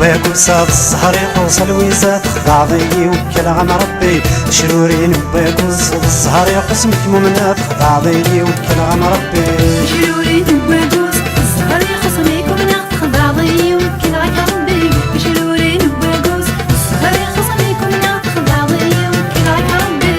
وباكوس السهر يقوس الويزات بعضي وكل عن ربي شرورين وباكوس السهر يقوس مكمومنات بعضي وكل عن ربي شرورين وباكوس السهر يقوس مكمومنات بعضي وكل عن ربي شرورين وباكوس السهر يقوس مكمومنات بعضي وكل عن ربي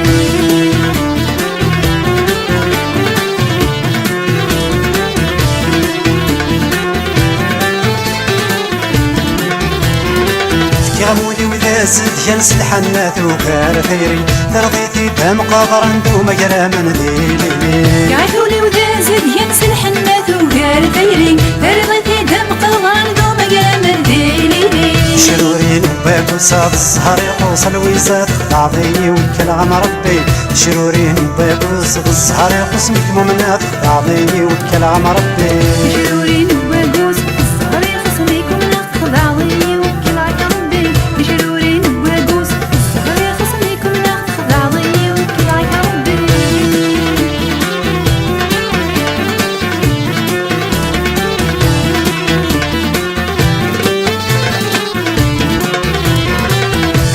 كامولي وذا سد ينس الحنات وكار ثيري ترضيتي دم قاضر ندو مقرا من ذيلي يعثولي وذا سد ينس الحنات وكار ثيري ترضيتي دم قاضر ندو مقرا من ذيلي شرورين وباكوس السهر يقوس الويزات بعضي وكل عن ربي شرورين وباكوس السهر يقوس مكمومنات بعضي وكل عن ربي شرورين وباكوس السهر يقوس مكمومنات بعضي وكل عن ربي شرورين وباكوس السهر يقوس مكمومنات بعضي وكل عن ربي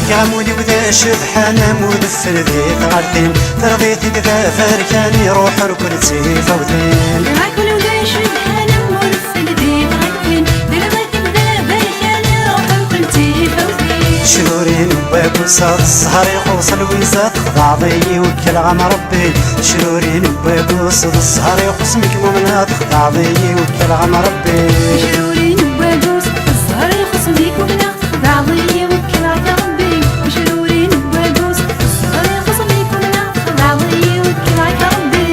كامولي وذا شبحانة مدفل ذي غالين ترضيتي ذا فركاني روح ركنتي فوتين معكل وذا شبحانة مدفل ذي غالين ترضيتي ذا فركاني روح ركنتي فوتين شرورين وباكوس السهر يقوس الويزات بعضي وكل عن ربي شرورين وباكوس السهر يقوس مكمومنات بعضي وكل عن ربي شرورين وباكوس السهر يقوس مكمومنات بعضي وكل عن ربي شرورين وباكوس السهر يقوس مكمومنات بعضي وكل عن ربي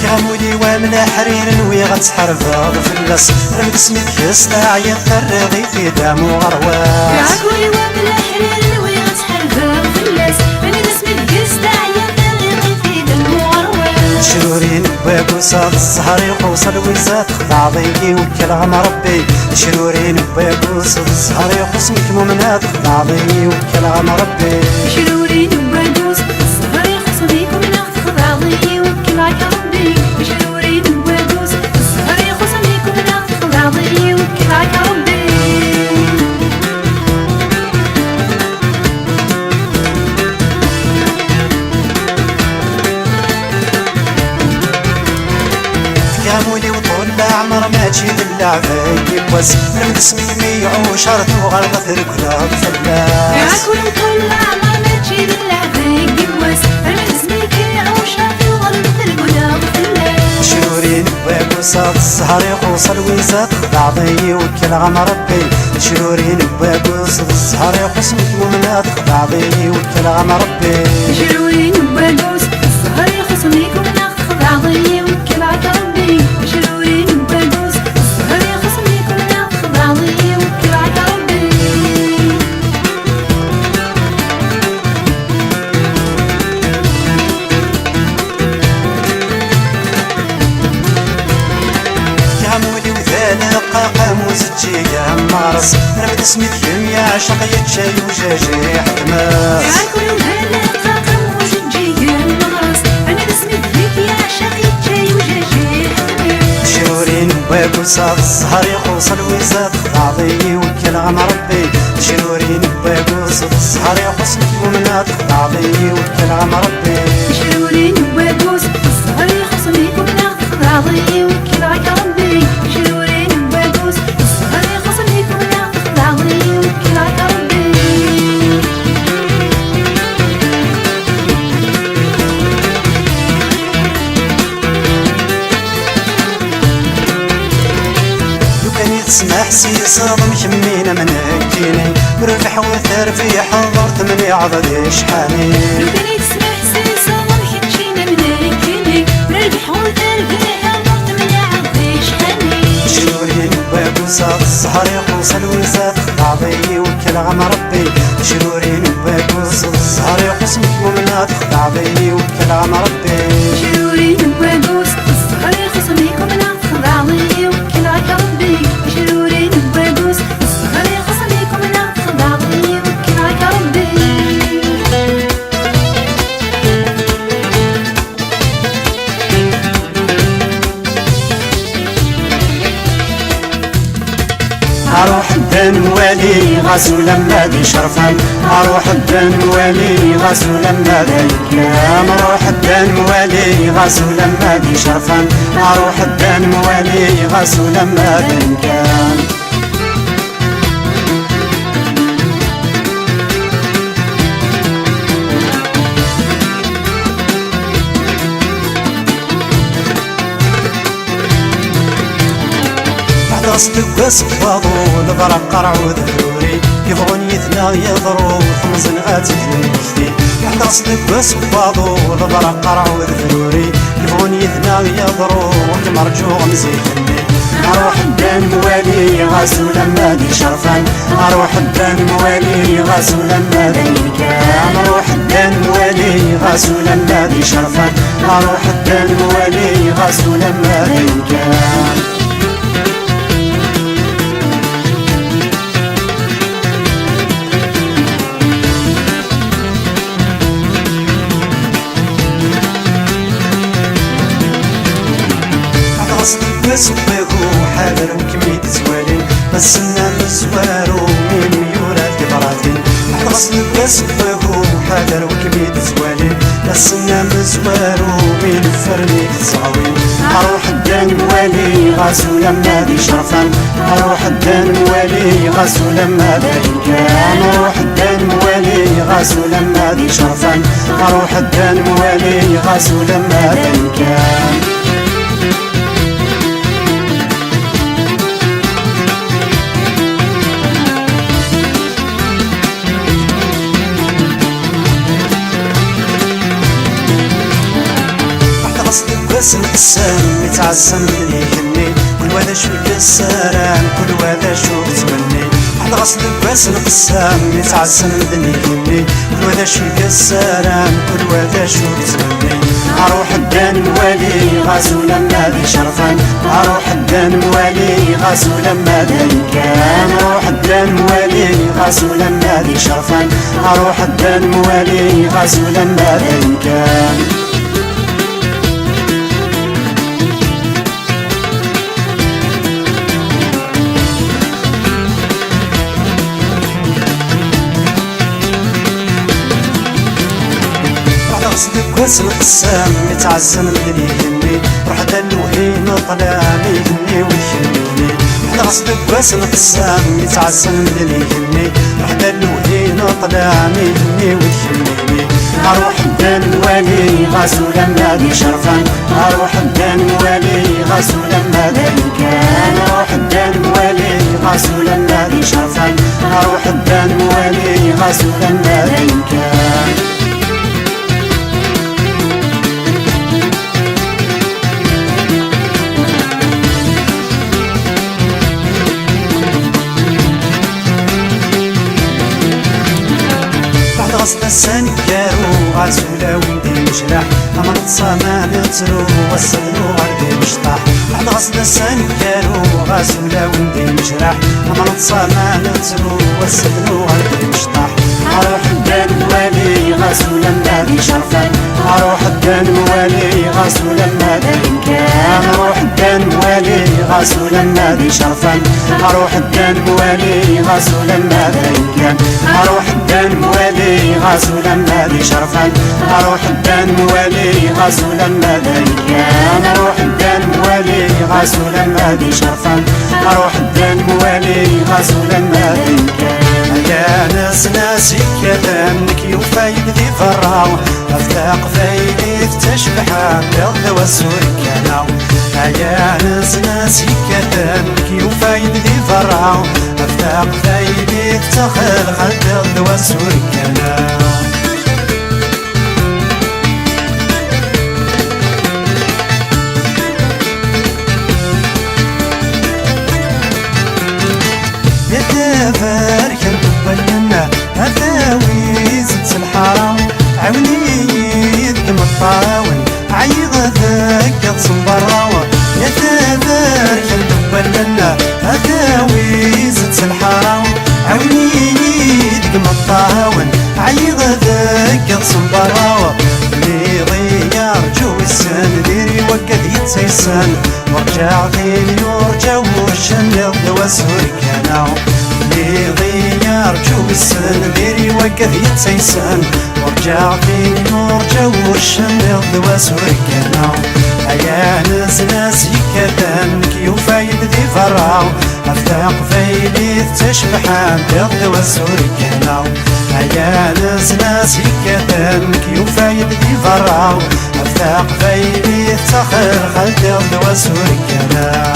كامولي ومن حرير ويغتحرف فلس رمت سميت يسطع يضطر في دم وغرواس يعكولي وبلا حرير ويغتحر في اللاس من اسم القسطع يضطر في دم وغرواس شرورين وباكوس السهر يقوس الويزات بعضي وكل عن ربي شرورين وباكوس السهر يقوس مكمومنات بعضي وكل عن ربي شرورين وباكوس السهر يقوس مكمومنات بعضي وكل عن ربي شرورين وباكوس السهر يقوس مكمومنات بعضي وكل عن ربي كامولي وطول العمر ما تجي اللعبة يبوس رمت اسمي ميع وشرط وغلط ركلا فلاس يعكولي وطول العمر ما تجي اللعبة يبوس رمت اسمي كيع وشرط وغلط ركلا فلاس شرورين وباكوس السهر يقوس الويزات بعضي وكل عن ربي شرورين وباكوس السهر يقوس مكمومنات بعضي وكل عن ربي شرورين وباكوس السهر يقوس مكمومنات بعضي وكل عن ربي شرورين وباكوس السهر يقوس مكمومنات بعضي وكل عن ربي كامولي وذالق قاموس تجيها مارس رمت اسمي ثيم يا عشق يتشاي وجاجي حتماس يعكولي وهلا قاموس تجيها مارس انا اسمي ذيك يا عشق يتجاي وجاجي حتماس شرورين وباكوس السهر يقوس الويزات بعضي وكل عن ربي شرورين وباكوس السهر يقوس مكمومنات بعضي وكل عن ربي شرورين وباكوس السهر يقوس مكمومنات بعضي وكل عن ربي شرورين وباكوس السهر يقوس مكمومنات بعضي وكل عن ربي لو كان يتسمح سيصاب مكمين من هكيني وربح وثار في حضرت من يعضد شحاني لو كان يتسمح سيصاب مكمين من هكيني وربح وثار في حضرت من يعضد شحاني شرورين وباكوس السهر يقوس الويزات بعضي وكل عن ربي شرورين وباكوس السهر يقوس مكمومنات بعضي وكل عن ربي شرورين وباكوس السهر يقوس مكمومنات بعضي وكل عن ربي شرورين وباكوس السهر يقوس مكمومنات بعضي وكل عن ربي اروح الدن والي غاسو لما دي شرفان اروح الدن والي غاسو لما دي كلام اروح الدن والي غاسو لما دي شرفان اروح الدن والي غاسو لما دي كلام صدق وصفاضو البرق قرعو ذروري يبغون يثنى يضرو خمزن غاتي المجدي حتى صدق وصفاضو البرق قرعو ذروري يبغون يثنى يضرو المرجو مزيحني اروح الدن موالي غاسو لما دي شرفان اروح الدن موالي غاسو لما دي كام اروح الدن موالي غاسو لما دي شرفان اروح الدن موالي غاسو لما دي كام وسبقو حاضر وكميت زوالين بس النام زوارو من ميولات كبراتين حرصني وسبقو حاضر وكميت زوالين بس النام زوارو من فرنيك صعوين اروح الدن والي غاسو لما دي شرفان اروح الدن والي غاسو لما دي كان اروح الدن والي غاسو لما دي شرفان اروح الدن والي غاسو لما دي كان اسم السام يتعسم اللي يهني كل وذا شو السران كل وذا شو تمني حد غصنك باسم السام يتعسم اللي يهني كل وذا شو السران كل وذا شو تمني اروح الدن والي غاسو لما دي شرفان اروح الدن والي غاسو لما دي كان اروح الدن والي غاسو لما دي شرفان اروح الدن والي غاسو لما دي كان واسم القسام يتعزم اللي يهني روح دلوهين طلامي يهني ويهنيني على غصدك واسم القسام يتعزم اللي يهني روح دلوهين طلامي يهني ويهنيني اروح الدن والي غاسو لما دي شرفان اروح الدن والي غاسو لما دي كان اروح الدن والي غاسو لما دي شرفان اروح الدن والي غاسو لما دي كان غصن السنكارو غاسولا وندي مجرح اما نتصاما نترو وصلنو غردي مشطح بعد غصن السنكارو غاسولا وندي مجرح اما نتصاما نترو وصلنو غردي مشطح اروح الدن والي غاسو لما دي شرفان اروح الدن والي غاسو لما دي كان اروح الدن والي غاسو لما دي شرفان اروح الدن والي غاسو لما دي كان اروح الدن والي غاسو لما دي شرفان اروح الدن والي غاسو لما دي كان اروح الدن والي غاسو لما دي شرفان اروح الدن والي غاسو لما دي كان يا ناس ناسي كلامك يوفايد ذي فراو افتاق فايدي تشبح بيض والسور كانوا يا ناس ناسي كلامك يوفايد ذي فراو افتاق فايدي تخل غد والسور كانوا يتفارك الدبلنا هذاوي زبس الحرام عوني يدم الطاول عيغ ذاك صنبراوة يتفارك الدبلنا هذاوي زبس الحرام عوني يدم الطاول عيغ ذاك صنبراوة لي يرجو السن ديري وقد يتسيسن ورجع غير يرجع وشن وزورك انا اللي ضيار جو السن ديري وقف يتسيسن ورجع فيني ورجع والشمل وزورك انا يا ناس يكدن كيوفايد ذي فراو افتاق فيلي تشبحان بيض وزورك انا يا ناس يكدن كيوفايد ذي فراو افتاق فيلي تخر خلد وزورك انا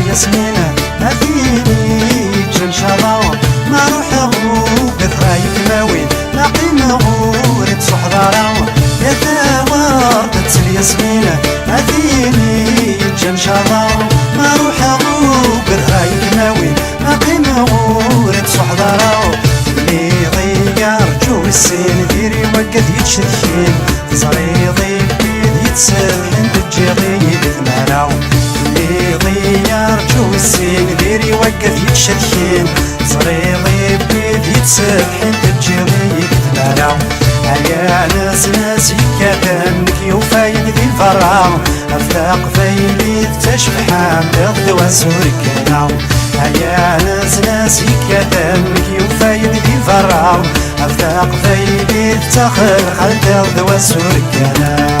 ياسمينة هذيني جن شراوة ما روح غوب ذرايك ماوين لاقي غورة صحراوة يا ثوارت الياسمينة هذيني جن شراوة ما روح غوب ذرايك ماوين لاقي غورة صحراوة اللي غير جو السين ديري وقد يتشرخين صريضي بيد يتسلحن تجي غيب ثماراو غيار جو السين ديري وقف يتشرخين صريضي بيد يتسبحين تجيري تتبالاو يا ناس يكادن كيوفايد ذي الفراو افتاق فيلي تشبحان بيض وزورك انا يا ناس يكادن كيوفايد ذي الفراو افتاق فيلي تخل خلد وزورك انا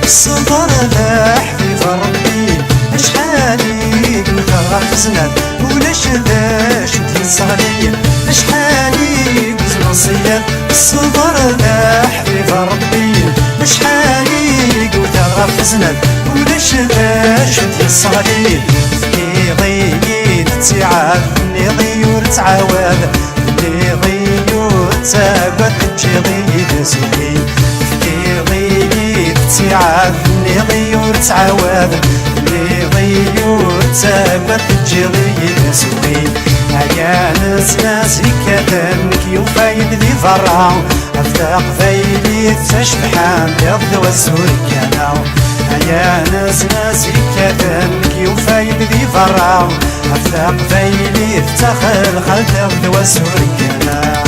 الصبر لاح في ربي اشحالي قلتها حزنات ولاش ذاش ودي صغرية اشحالي قلت نصية الصبر لاح في ربي اشحالي قلتها حزنات ولاش ذاش ودي صغرية اللي ضيد تعاد اللي ضيور تعاود اللي ضيور تعاد تجي ضيد سوقي تعاد اللي ضيور تعاود اللي ضيور تعاود تجي ضيد سوي يا ناس يكادن كيوفايد ذي فراو افتاق فايدي تشبحان بيض وزورك انا يا ناس يكادن كيوفايد ذي فراو افتاق فايدي تخل خلد وزورك انا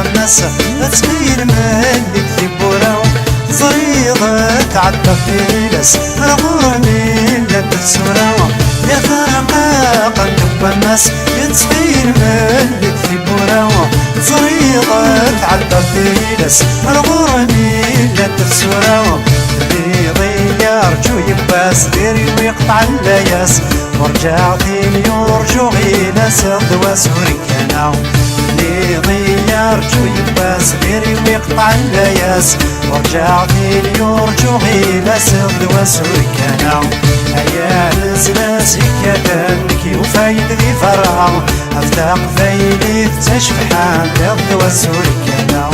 الناس تغير مالك في بوراو صريضة تعدى في لس غرامي لا تسوراو يا فرقا قلب الناس تغير مالك في بوراو صريضة تعدى في لس غرامي لا تسوراو اللي ضيار جو يباس ديري ويقطع اللياس ورجع ثاني يرجو غينا سرد وسورك انا اللي ضيار جو يباس ديري ويقطع اللياس ورجع ثاني يرجو غينا سرد وسورك انا يا ناس يكادن كيوفايد ذي فرعو افتاق فايدي تشبحان بيض وسورك انا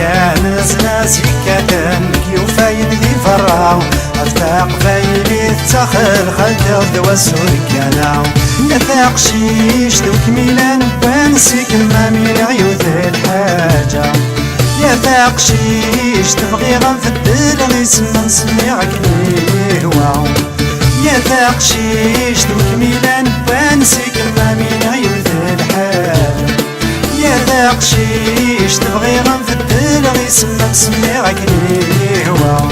يا ناس يكادن كيوفايد ذي فرعو افتاق فايدي تخل خلد وسورك انا يثاق شيش دوك ميلان بانسيك ما من عيوث الحاجة يثاق شيش تبغي غنفدل غيسما نسمعك ليه واو يثاق شيش دوك ميلان بانسيك ما من عيوث الحاجة يثاق شيش تبغي غنفدل غيسما نسمعك ليه واو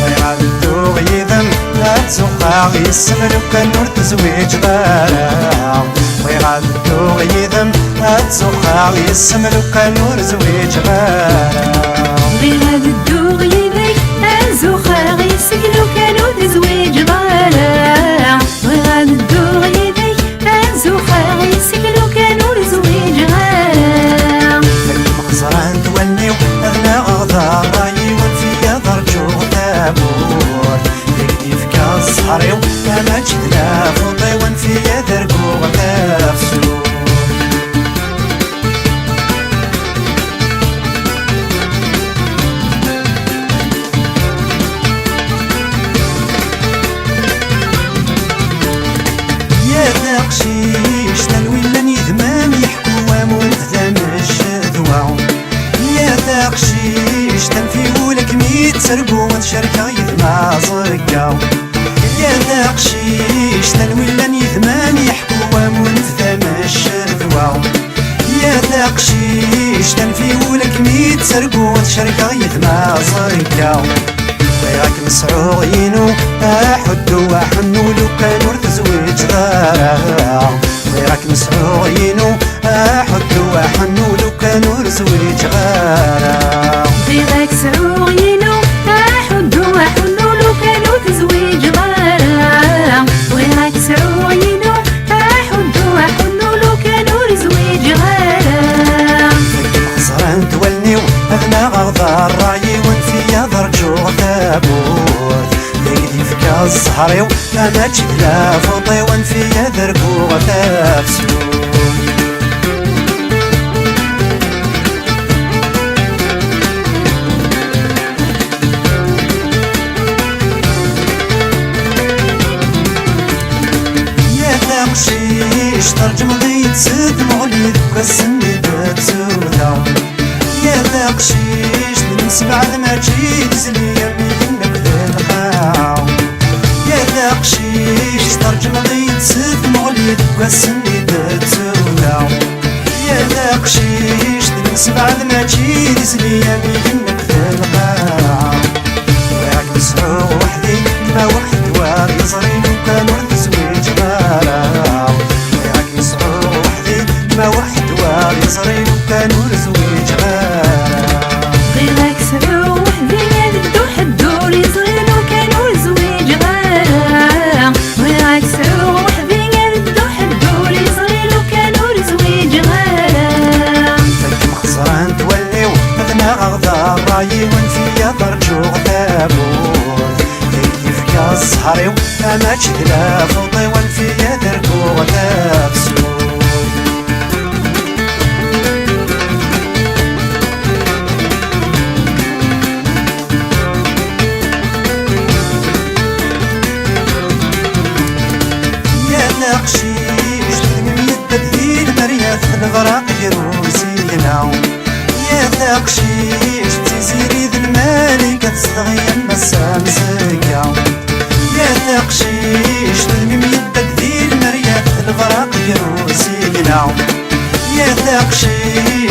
ويغادو غيذم لا تسوقا غيسم لوكا نور تزويج غارا ويغادو غيذم لا تسوقا غيسم لوكا نور زويج غارا ويغادو غيذم لا تسوقا غيسم لوكا نور زويج غارا ويغادو غيذم لا تسوقا غيسم لوكا نور زويج غارا المخزران توليو اغنى غضار رايون فيا ضرجو تابور يكيف كالصحريو انا جدنا فوطيون فيا درقو غتافسو شركة يذما زقا يا تقشيش تنويلان يذمان يحكو وامون ثما الشرذوا يا تقشيش تنفي ولك ميت سرقو شركة يذما زقا وياك مسعوينو أحدو وحنو لو كانوا تزويج غارا وياك مسعوينو أحدو وحنو لو كانوا زويج غارا غيرك سعوينو أحدو وحنو لو كانوا تزويج غارا غيرك سعوينو أحدو وحنو لو كانوا زويج غارا خسران تولنيو أغنى غضار رايي ونفيا ضرجو ثابوت ذيدي فكا الزهريو أنا جبلا فوطي ونفيا ذرقو ثابسوت تقشيش ترجم ضيت سد مغلي ذوك السني بتسودا يا تقشيش ننسى بعد ما جيت زليا منك ذلقاو يا تقشيش ترجم ضيت سد مغلي ذوك السني بتسودا يا تقشيش ننسى بعد ما جيت زليا منك ذلقاو وياك مسعو وحدي ما وحد واري صريم وكانوا تزويج غارا وياك مسعو وحدي ما وحد واري صريم وكانوا تزويج غارا غيرك سعو وحدي يدو حدو لي صغير وكانوا زويج غارا غيرك سعو وحدي يدو حدو لي صغير وكانوا زويج غارا فك مخزران توليو أغنى غضا رايي ونفيا ضرجو ثابوت يا الزهريو أما جدلا فوطي ونفيا دركو ثابسوت تقشيش تلمم يدد مريات الغراق يروسينا يا تقشيش تزيري ذي المالكة تصدغي المسام زكا يا تقشيش تلمم يدد ذي المريات الغراق يروسينا يا تقشيش